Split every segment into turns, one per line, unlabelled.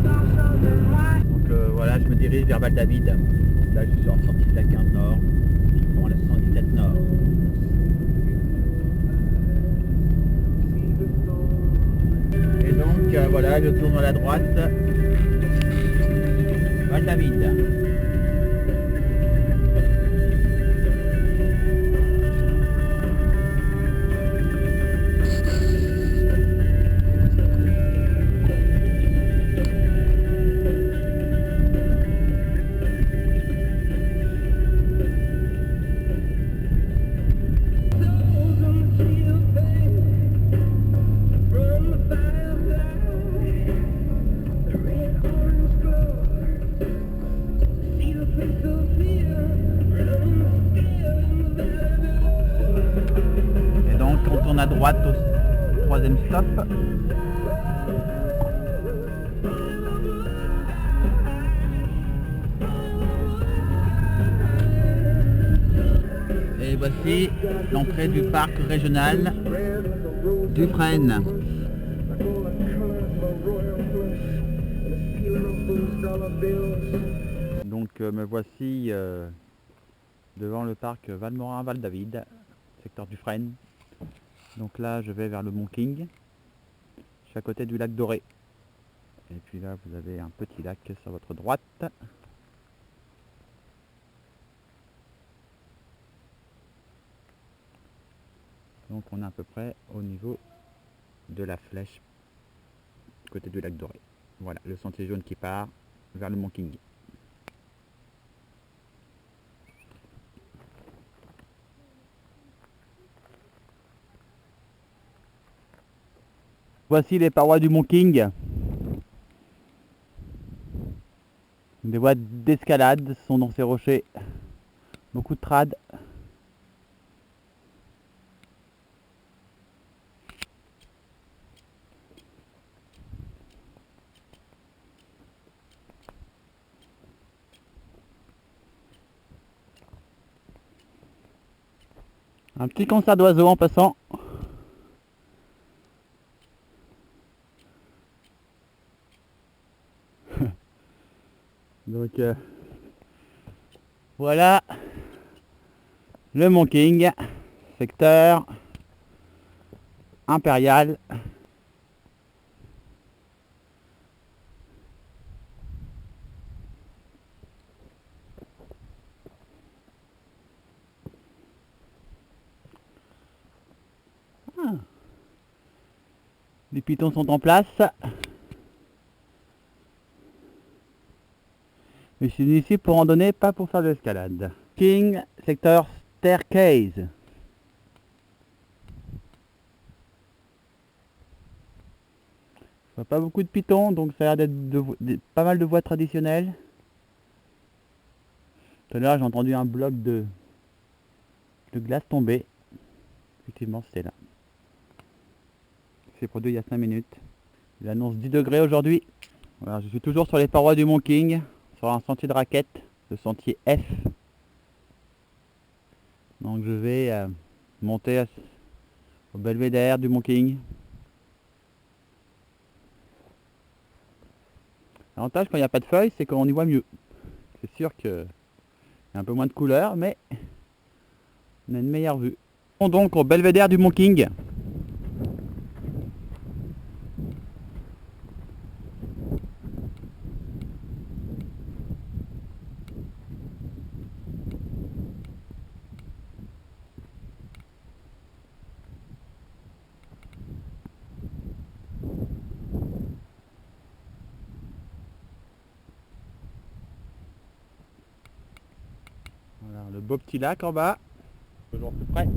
Donc voilà, je me dirige vers Val-David. Là, je suis en sortie de la 15 Nord. Je prends la 117 Nord. Et donc, voilà, je tourne à la droite. Val-David. Et donc on tourne à droite au troisième stop. Et voici l'entrée du parc régional du Frêne. Donc me voici devant le parc Valmorin-Val-David, secteur du Frêne. Donc là je vais vers le Mont King. Je suis à côté du lac Doré. Et puis là vous avez un petit lac sur votre droite. Donc on est à peu près au niveau de la flèche côté du lac Doré. Voilà, le sentier jaune qui part vers le Mont King. Voici les parois du Mont King. Des voies d'escalade sont dans ces rochers. Beaucoup de trad. Un petit concert d'oiseaux en passant. Donc voilà le Mont King, secteur impérial. Ah. Les pitons sont en place. Je suis venu ici pour randonner, pas pour faire de l'escalade. King, secteur staircase. Je vois pas beaucoup de pitons, donc ça a l'air d'être pas mal de voies traditionnelles. Tout à l'heure j'ai entendu un bloc de glace tomber. Effectivement c'était là. C'est produit il y a 5 minutes. Il annonce 10 degrés aujourd'hui. Voilà, je suis toujours sur les parois du Mont King, sur un sentier de raquette, le sentier F. Donc je vais monter au belvédère du Mont King. L'avantage quand il n'y a pas de feuilles, c'est qu'on y voit mieux. C'est sûr qu'il y a un peu moins de couleurs, mais on a une meilleure vue. On est donc au belvédère du Mont King. Voilà, le beau petit lac en bas. Toujours plus près.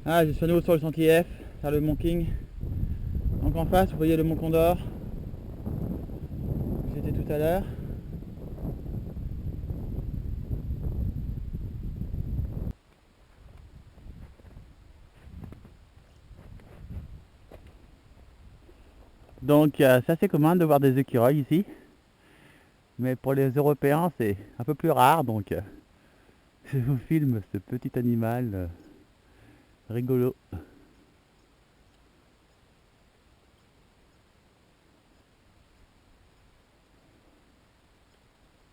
Ah, je suis à nouveau sur le sentier F, vers le Mont King. Donc en face, vous voyez le Mont Condor. J'étais tout à l'heure. Donc c'est assez commun de voir des écureuils ici. Mais pour les Européens, c'est un peu plus rare, donc je vous filme ce petit animal rigolo.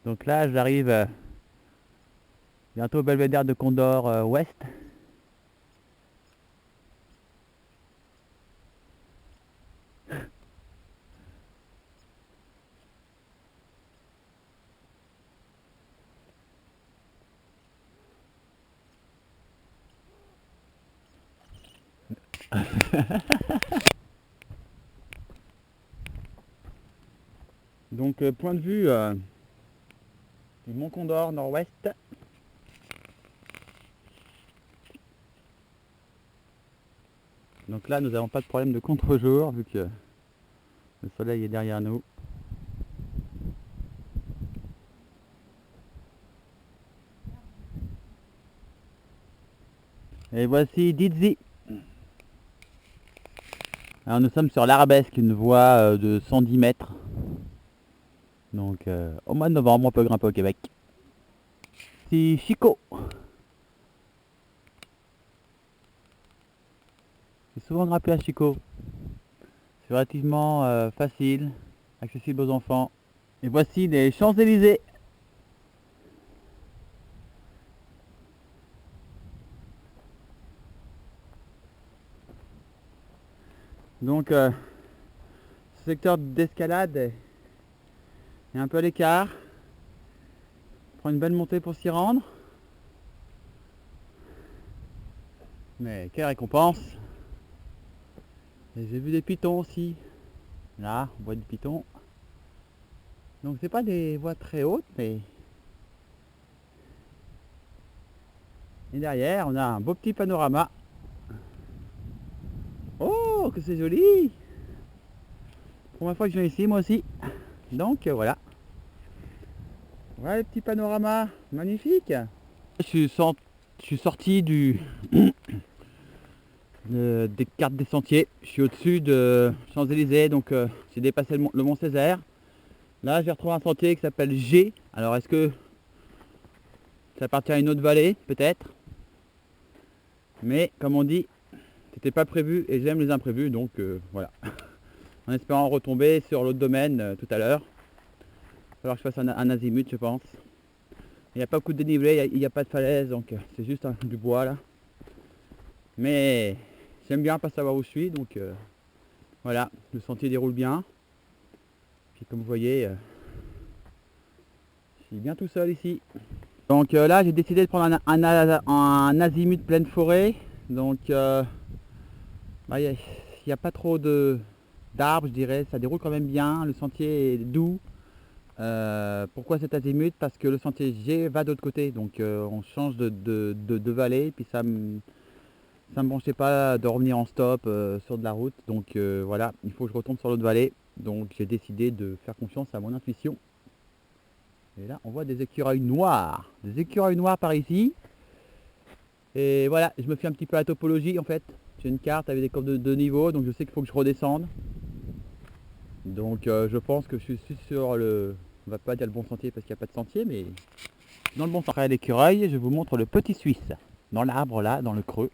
Donc là, j'arrive bientôt au belvédère de Condor Ouest. Donc point de vue du Mont Condor nord-ouest. Donc là, nous n'avons pas de problème de contre-jour vu que le soleil est derrière nous. Et voici Dizzy. Alors nous sommes sur l'Arabesque, une voie de 110 mètres. Donc au mois de novembre, on peut grimper au Québec. C'est Chico. J'ai souvent grimpé à Chico. C'est relativement facile, accessible aux enfants. Et voici les Champs-Élysées. Donc ce secteur d'escalade est un peu à l'écart. On prend une belle montée pour s'y rendre. Mais quelle récompense! Et j'ai vu des pitons aussi. Là, on voit des pitons. Donc c'est pas des voies très hautes, mais... Et derrière, on a un beau petit panorama. Oh, que c'est joli! Première fois que je viens ici, moi aussi. Donc voilà. Voilà le petit panorama magnifique. Je suis sorti des cartes des sentiers. Je suis au-dessus de Champs-Élysées, donc j'ai dépassé le mont Césaire. Là, j'ai retrouvé un sentier qui s'appelle G. Alors, est-ce que ça appartient à une autre vallée? Peut-être. Mais, comme on dit, c'était pas prévu et j'aime les imprévus, donc voilà. En espérant retomber sur l'autre domaine tout à l'heure. Il va falloir que je fasse un azimut, je pense. Il n'y a pas beaucoup de dénivelé, il n'y a pas de falaise, donc c'est juste du bois là. Mais j'aime bien pas savoir où je suis, donc voilà, le sentier déroule bien. Puis comme vous voyez, je suis bien tout seul ici. Donc là, j'ai décidé de prendre un azimut pleine forêt. Donc il n'y a pas trop d'arbres, je dirais. Ça déroule quand même bien. Le sentier est doux. Pourquoi cet azimut? Parce que le sentier G va de l'autre côté. Donc on change de vallée. Puis ça me branchait pas de revenir en stop sur de la route. Donc voilà, il faut que je retombe sur l'autre vallée. Donc j'ai décidé de faire confiance à mon intuition. Et là, on voit des écureuils noirs. Des écureuils noirs par ici. Et voilà, je me fie un petit peu à la topologie en fait. J'ai une carte avec des courbes de niveau, donc je sais qu'il faut que je redescende. Donc je pense que je suis sur le... On va pas dire le bon sentier parce qu'il n'y a pas de sentier, mais dans le bon sentier. L'écureuil, je vous montre le petit Suisse. Dans l'arbre là, dans le creux.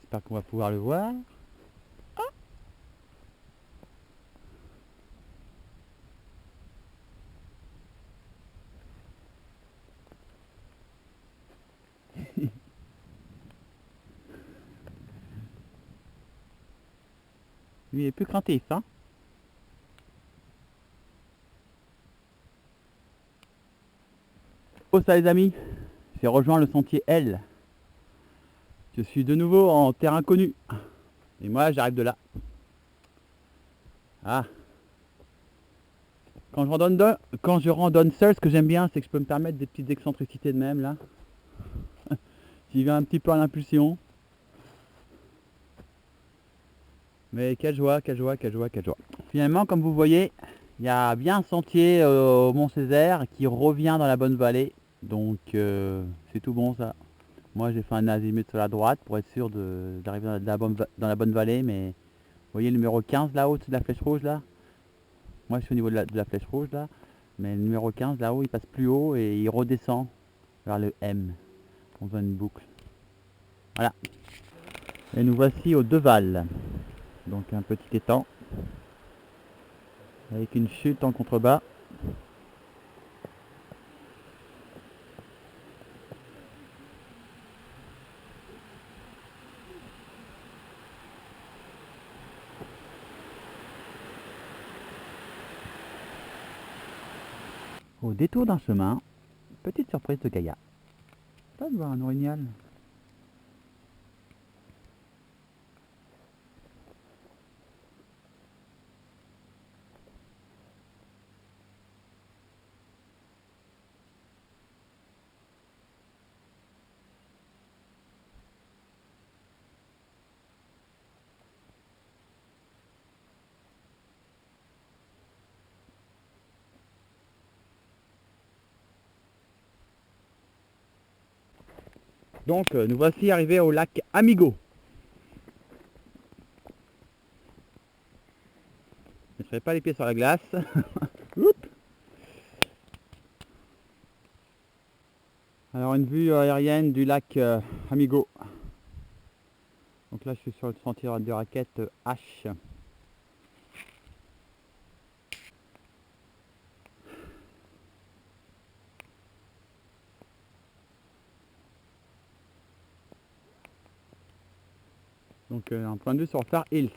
J'espère qu'on va pouvoir le voir. Lui il est plus craintif, hein. Oh ça les amis, j'ai rejoint le sentier L. Je suis de nouveau en terre inconnue. Et moi j'arrive de là. Ah. Quand je randonne seul, ce que j'aime bien, c'est que je peux me permettre des petites excentricités de même là. J'y vais un petit peu à l'impulsion. Mais quelle joie, quelle joie, quelle joie, quelle joie. Finalement, comme vous voyez, il y a bien un sentier au Mont Césaire qui revient dans la bonne vallée. Donc c'est tout bon ça. Moi j'ai fait un azimut sur la droite pour être sûr d'arriver dans la bonne vallée. Mais vous voyez le numéro 15 là-haut, au-dessus de la flèche rouge là. Moi je suis au niveau de la flèche rouge là, mais le numéro 15 là-haut il passe plus haut et il redescend vers le M. On voit une boucle. Voilà. Et nous voici au Deval. Donc un petit étang avec une chute en contrebas. Au détour d'un chemin, petite surprise de Gaïa. Pas de voir un orignal. Donc nous voici arrivés au lac Amigo. Ne mettrai pas les pieds sur la glace. Oups. Alors une vue aérienne du lac Amigo. Donc là je suis sur le sentier de raquette H. Donc un point de vue sur Far Hills.